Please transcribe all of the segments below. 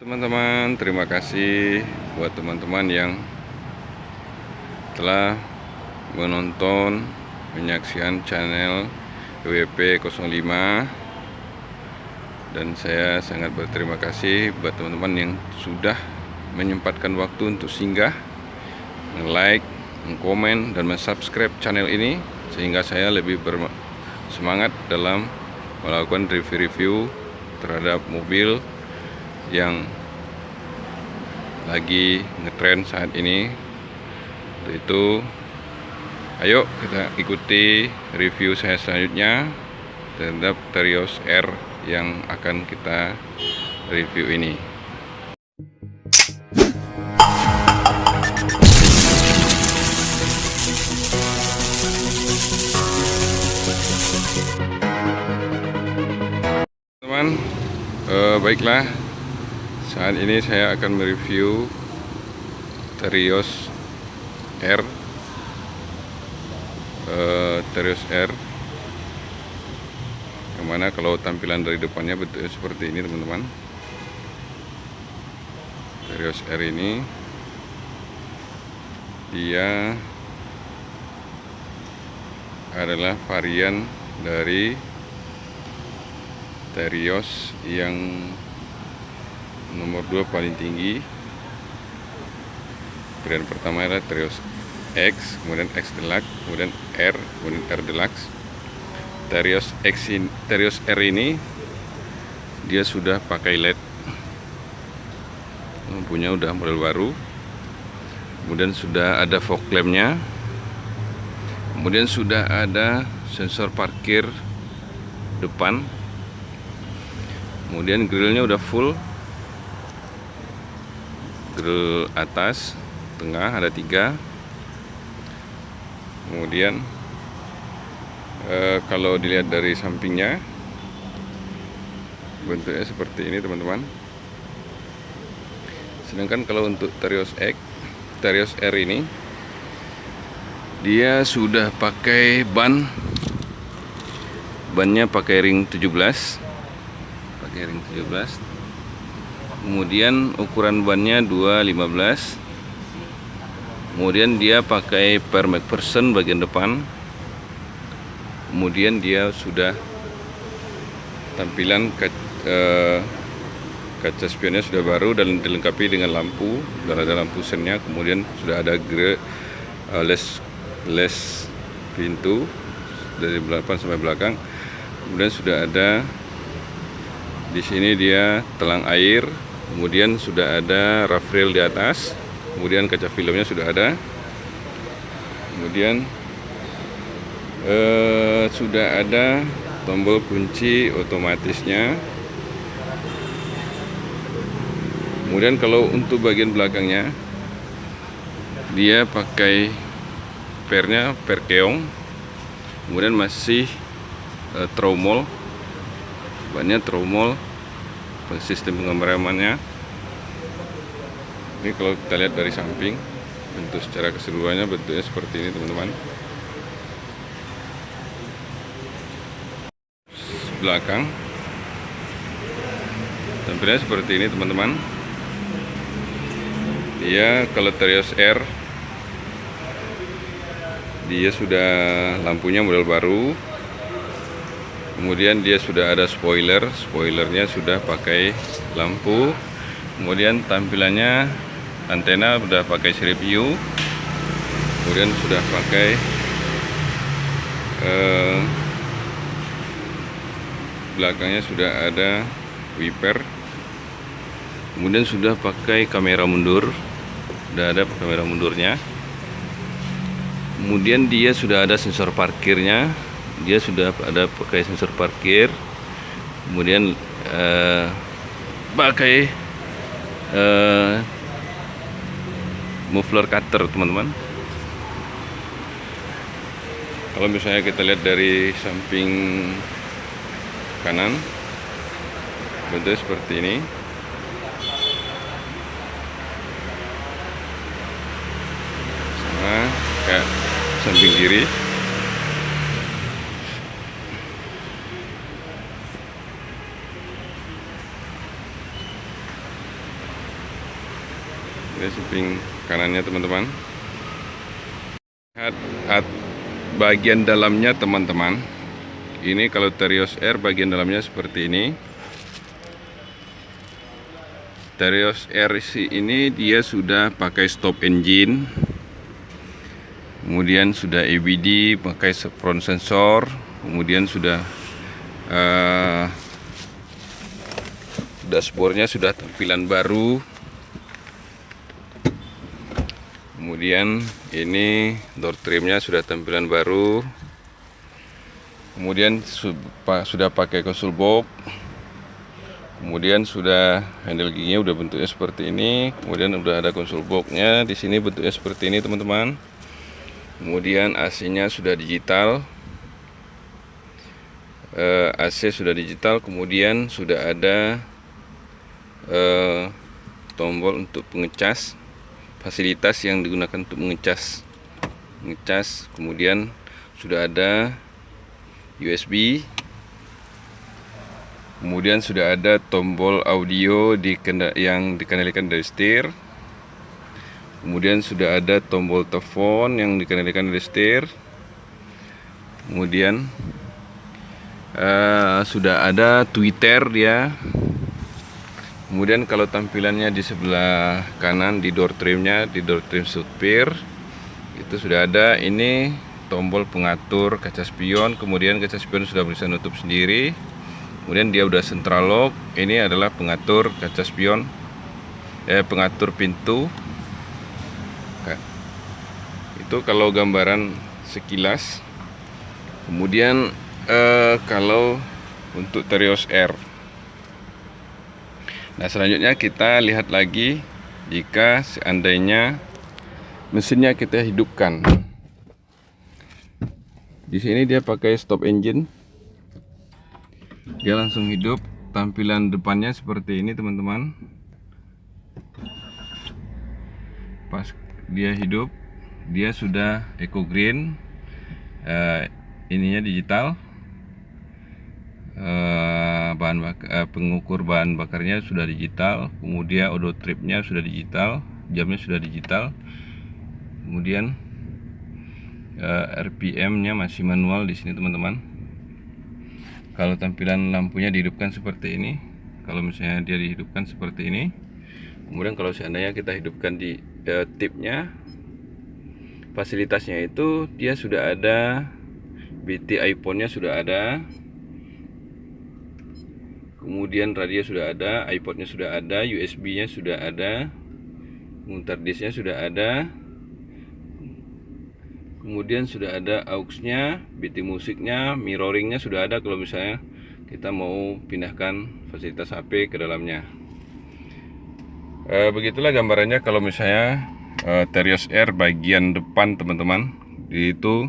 Teman-teman, terima kasih buat teman-teman yang telah menonton, menyaksikan channel WP 05. Dan saya sangat berterima kasih buat teman-teman yang sudah menyempatkan waktu untuk singgah, like, komen, dan subscribe channel ini, sehingga saya lebih bersemangat dalam melakukan review-review terhadap mobil yang lagi ngetrend saat ini. Itu ayo kita ikuti review saya selanjutnya terhadap Terios R yang akan kita review ini. Teman, baiklah, saat ini saya akan mereview Terios R. Terios R yang mana kalau tampilan dari depannya bentuknya seperti ini, teman-teman. Terios R ini dia adalah varian dari Terios yang nomor 2 paling tinggi. Varian pertama adalah Terios X, kemudian X Deluxe, kemudian R, kemudian R Deluxe. Terios R ini dia sudah pakai LED, lampunya udah model baru, kemudian sudah ada fog lampnya, kemudian sudah ada sensor parkir depan, kemudian grillnya udah full, grill atas, tengah ada 3. Kemudian kalau dilihat dari sampingnya bentuknya seperti ini, teman-teman. Sedangkan kalau untuk Terios R ini dia sudah pakai bannya pakai ring 17, kemudian ukuran bannya 215, kemudian dia pakai per McPherson bagian depan, kemudian dia sudah tampilan kaca spionnya sudah baru dan dilengkapi dengan lampu, dan ada lampu sennya, kemudian sudah ada les pintu dari depan sampai belakang, kemudian sudah ada di sini dia telang air, kemudian sudah ada roof rail di atas, kemudian kaca filmnya sudah ada, kemudian sudah ada tombol kunci otomatisnya. Kemudian kalau untuk bagian belakangnya dia pakai per keong, kemudian masih tromol, bannya tromol, sistem pengeremannya. Ini kalau kita lihat dari samping, bentuk secara keseluruhannya bentuknya seperti ini, teman-teman. Belakang tampilnya seperti ini, teman-teman. Dia kalau Terios R dia sudah lampunya model baru, kemudian dia sudah ada spoilernya sudah pakai lampu, kemudian tampilannya antena sudah pakai sirip U, kemudian sudah pakai belakangnya sudah ada wiper, kemudian sudah pakai kamera mundur, sudah ada kamera mundurnya, kemudian dia sudah ada sensor parkirnya, dia sudah ada pakai sensor parkir, kemudian pakai muffler cutter, teman-teman. Kalau misalnya kita lihat dari samping kanan, bentuknya seperti ini. Sama kayak samping kiri. Ini samping kanannya teman-teman. Lihat bagian dalamnya teman-teman. Ini kalau Terios R bagian dalamnya seperti ini. Terios RC ini dia sudah pakai stop engine, kemudian sudah EBD, pakai front sensor, kemudian sudah dashboardnya sudah tampilan baru. Kemudian ini door trimnya sudah tampilan baru. Kemudian sudah pakai console box. Kemudian sudah handle giginya udah bentuknya seperti ini. Kemudian udah ada console box-nya di sini bentuknya seperti ini teman-teman. Kemudian AC-nya sudah digital. AC sudah digital. Kemudian sudah ada tombol untuk pengecas. Fasilitas yang digunakan untuk mengecas. Kemudian sudah ada USB. Kemudian sudah ada tombol audio yang dikendalikan dari setir. Kemudian sudah ada tombol telepon yang dikendalikan dari setir. Kemudian sudah ada tweeter dia. Kemudian kalau tampilannya di sebelah kanan di door trimnya, di door trim supir itu sudah ada ini tombol pengatur kaca spion. Kemudian kaca spion sudah bisa nutup sendiri. Kemudian dia udah central lock. Ini adalah pengatur kaca spion, pengatur pintu. Itu kalau gambaran sekilas. Kemudian kalau untuk Terios R. Nah, selanjutnya kita lihat lagi jika seandainya mesinnya kita hidupkan. Di sini dia pakai stop engine. Dia langsung hidup. Tampilan depannya seperti ini teman-teman. Pas dia hidup, dia sudah eco green. Ininya digital. Pengukur bahan bakarnya sudah digital. Kemudian odo tripnya sudah digital. Jamnya sudah digital. Kemudian RPM-nya masih manual di sini teman-teman. Kalau tampilan lampunya dihidupkan seperti ini, kalau misalnya dia dihidupkan seperti ini. Kemudian kalau seandainya kita hidupkan di tipnya, fasilitasnya itu dia sudah ada BT iPhone-nya sudah ada. Kemudian radio sudah ada, iPod-nya sudah ada, USB-nya sudah ada, muter disk-nya sudah ada. Kemudian sudah ada aux-nya, BT musiknya, mirroring-nya sudah ada kalau misalnya kita mau pindahkan fasilitas HP ke dalamnya. Begitulah gambarannya kalau misalnya Terios R bagian depan teman-teman. Itu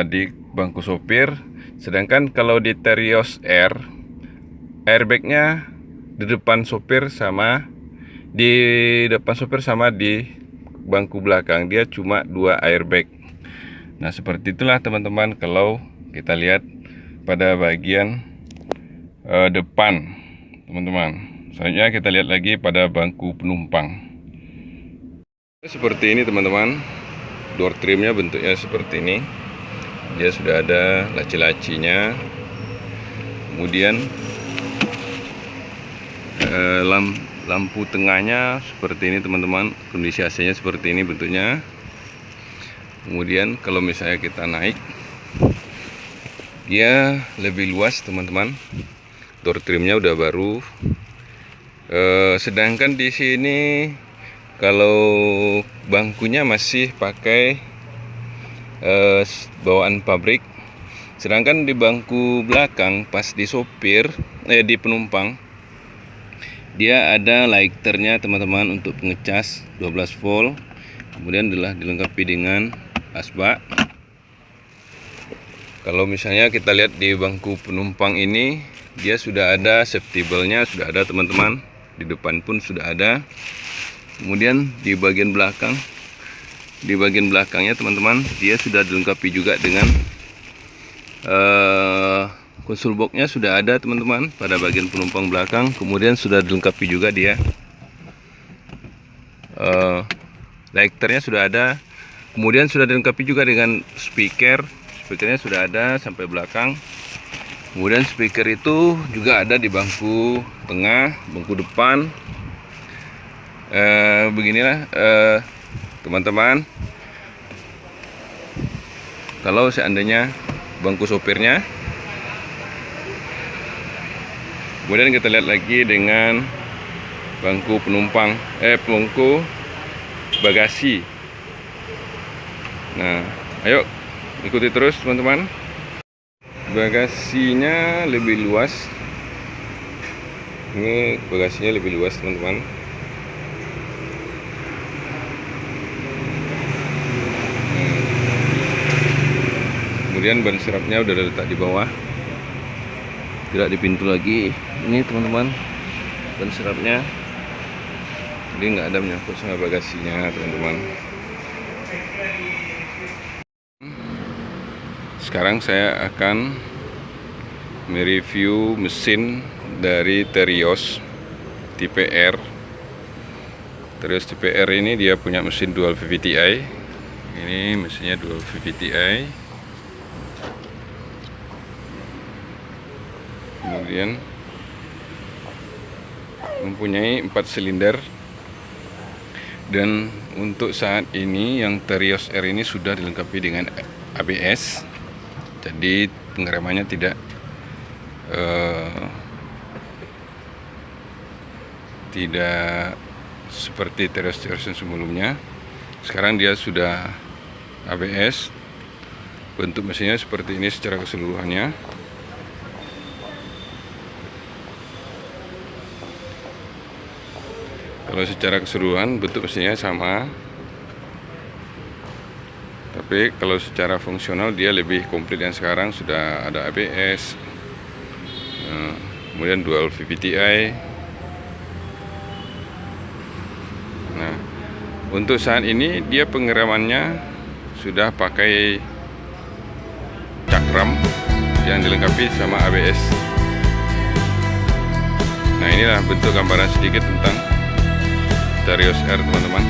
di bangku sopir. Sedangkan kalau di Terios R, airbag-nya di depan sopir sama di bangku belakang, dia cuma 2 airbag. Nah, seperti itulah teman-teman kalau kita lihat pada bagian depan teman-teman. Selanjutnya kita lihat lagi pada bangku penumpang. Seperti ini teman-teman. Door trimnya bentuknya seperti ini. Dia sudah ada laci-lacinya. Kemudian lampu tengahnya seperti ini teman-teman. Kondisi AC-nya seperti ini bentuknya. Kemudian kalau misalnya kita naik, dia lebih luas teman-teman. Door trimnya udah baru. Sedangkan di sini kalau bangkunya masih pakai bawaan pabrik. Sedangkan di bangku belakang pas di sopir, di penumpang, dia ada lighternya teman-teman untuk pengecas 12 volt. Kemudian telah dilengkapi dengan asbak. Kalau misalnya kita lihat di bangku penumpang ini, dia sudah ada safety belt-nya, sudah ada teman-teman. Di depan pun sudah ada. Kemudian di bagian belakangnya teman-teman, dia sudah dilengkapi juga dengan console box-nya sudah ada teman-teman pada bagian penumpang belakang. Kemudian sudah dilengkapi juga dia lighternya sudah ada, kemudian sudah dilengkapi juga dengan speakernya sudah ada sampai belakang. Kemudian speaker itu juga ada di bangku tengah, bangku depan. Beginilah teman-teman, kalau seandainya bangku sopirnya. Kemudian kita lihat lagi dengan bangku penumpang, bangku bagasi. Nah, ayo ikuti terus teman-teman. Bagasinya lebih luas. Ini bagasinya lebih luas teman-teman. Kemudian ban serapnya udah letak di bawah, tidak di pintu lagi. Ini teman-teman, ban serapnya, jadi nggak ada menyangkut sama bagasinya teman-teman. Sekarang saya akan mereview mesin dari Terios tipe R. Terios tipe R ini dia punya mesin dual VVTi. Ini mesinnya dual VVTi. Kemudian mempunyai 4 silinder. Dan untuk saat ini yang Terios R ini sudah dilengkapi dengan ABS. Jadi pengeremannya tidak seperti Terios yang sebelumnya. Sekarang dia sudah ABS. Bentuk mesinnya seperti ini secara keseluruhannya. Kalau secara keseluruhan bentuk mesinnya sama, tapi kalau secara fungsional dia lebih komplit yang sekarang, sudah ada ABS, kemudian dual VVTi. Nah, untuk saat ini dia pengeremannya sudah pakai cakram yang dilengkapi sama ABS. Nah, inilah bentuk gambaran sedikit tentang Terios R teman-teman.